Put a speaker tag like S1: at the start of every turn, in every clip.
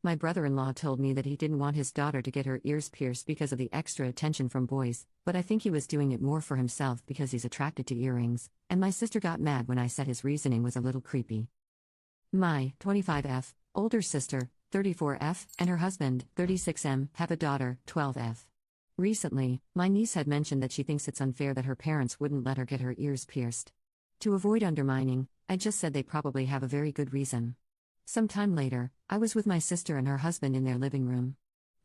S1: My brother-in-law told me that he didn't want his daughter to get her ears pierced because of the extra attention from boys, but I think he was doing it more for himself because he's attracted to earrings, and my sister got mad when I said his reasoning was a little creepy. My 25F, older sister, 34F, and her husband, 36M, have a daughter, 12F. Recently, my niece had mentioned that she thinks it's unfair that her parents wouldn't let her get her ears pierced. To avoid undermining, I just said they probably have a very good reason. Some time later, I was with my sister and her husband in their living room.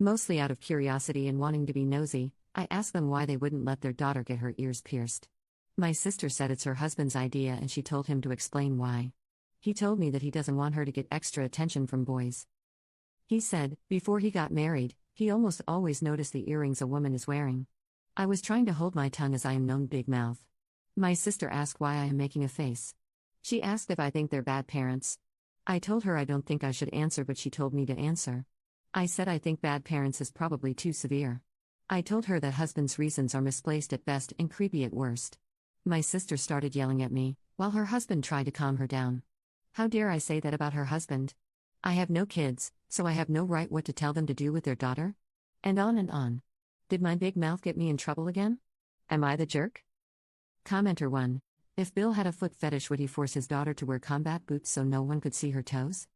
S1: Mostly out of curiosity and wanting to be nosy, I asked them why they wouldn't let their daughter get her ears pierced. My sister said it's her husband's idea and she told him to explain why. He told me that he doesn't want her to get extra attention from boys. He said, before he got married, he almost always noticed the earrings a woman is wearing. I was trying to hold my tongue as I am known big mouth. My sister asked why I am making a face. She asked if I think they're bad parents. I told her I don't think I should answer, but she told me to answer. I said I think bad parents is probably too severe. I told her that husband's reasons are misplaced at best and creepy at worst. My sister started yelling at me, while her husband tried to calm her down. How dare I say that about her husband? I have no kids, so I have no right what to tell them to do with their daughter? And on and on. Did my big mouth get me in trouble again? Am I the jerk? Commenter 1. If Bill had a foot fetish, would he force his daughter to wear combat boots so no one could see her toes?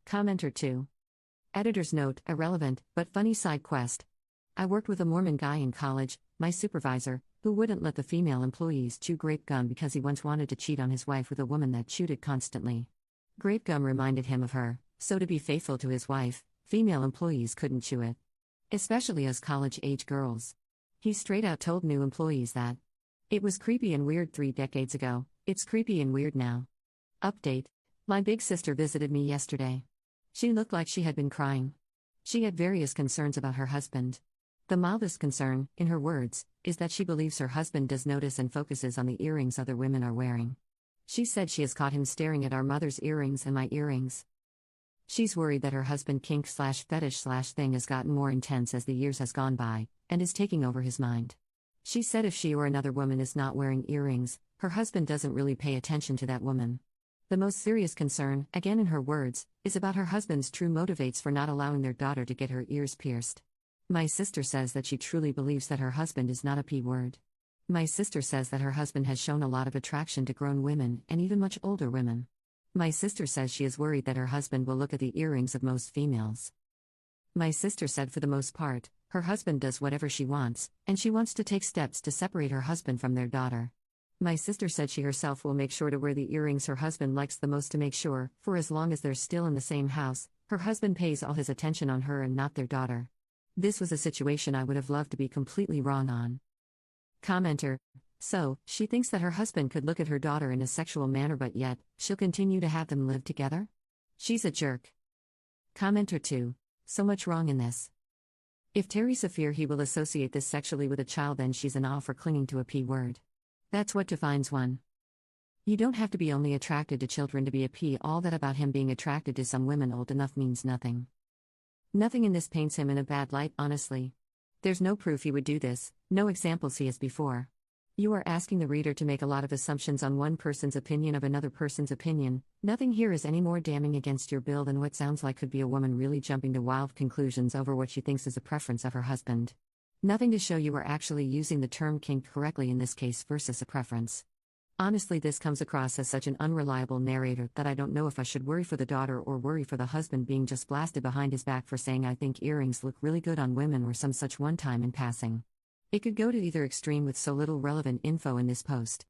S1: Commenter 2. Editor's note, irrelevant, but funny side quest. I worked with a Mormon guy in college, my supervisor, who wouldn't let the female employees chew grape gum because he once wanted to cheat on his wife with a woman that chewed it constantly. Grape gum reminded him of her, so to be faithful to his wife, female employees couldn't chew it. Especially as college-age girls. He straight out told new employees that. It was creepy and weird 3 decades ago, it's creepy and weird now. Update. My big sister visited me yesterday. She looked like she had been crying. She had various concerns about her husband. The mildest concern, in her words, is that she believes her husband does notice and focuses on the earrings other women are wearing. She said she has caught him staring at our mother's earrings and my earrings. She's worried that her husband kink/fetish/thing has gotten more intense as the years has gone by, and is taking over his mind. She said if she or another woman is not wearing earrings, her husband doesn't really pay attention to that woman. The most serious concern, again in her words, is about her husband's true motivates for not allowing their daughter to get her ears pierced. My sister says that she truly believes that her husband is not a P-word. My sister says that her husband has shown a lot of attraction to grown women and even much older women. My sister says she is worried that her husband will look at the earrings of most females. My sister said for the most part, her husband does whatever she wants, and she wants to take steps to separate her husband from their daughter. My sister said she herself will make sure to wear the earrings her husband likes the most to make sure, for as long as they're still in the same house, her husband pays all his attention on her and not their daughter. This was a situation I would have loved to be completely wrong on. Commenter. So, she thinks that her husband could look at her daughter in a sexual manner, but yet, she'll continue to have them live together? She's a jerk. Commenter 2. So much wrong in this. If Teresa fear he will associate this sexually with a child, then she's an off for clinging to a P word. That's what defines one. You don't have to be only attracted to children to be a P. All that about him being attracted to some women old enough means nothing. Nothing in this paints him in a bad light, honestly. There's no proof he would do this, no examples he has before. You are asking the reader to make a lot of assumptions on one person's opinion of another person's opinion. Nothing here is any more damning against your bill than what sounds like could be a woman really jumping to wild conclusions over what she thinks is a preference of her husband. Nothing to show you are actually using the term kink correctly in this case versus a preference. Honestly, this comes across as such an unreliable narrator that I don't know if I should worry for the daughter or worry for the husband being just blasted behind his back for saying I think earrings look really good on women or some such one time in passing. It could go to either extreme with so little relevant info in this post.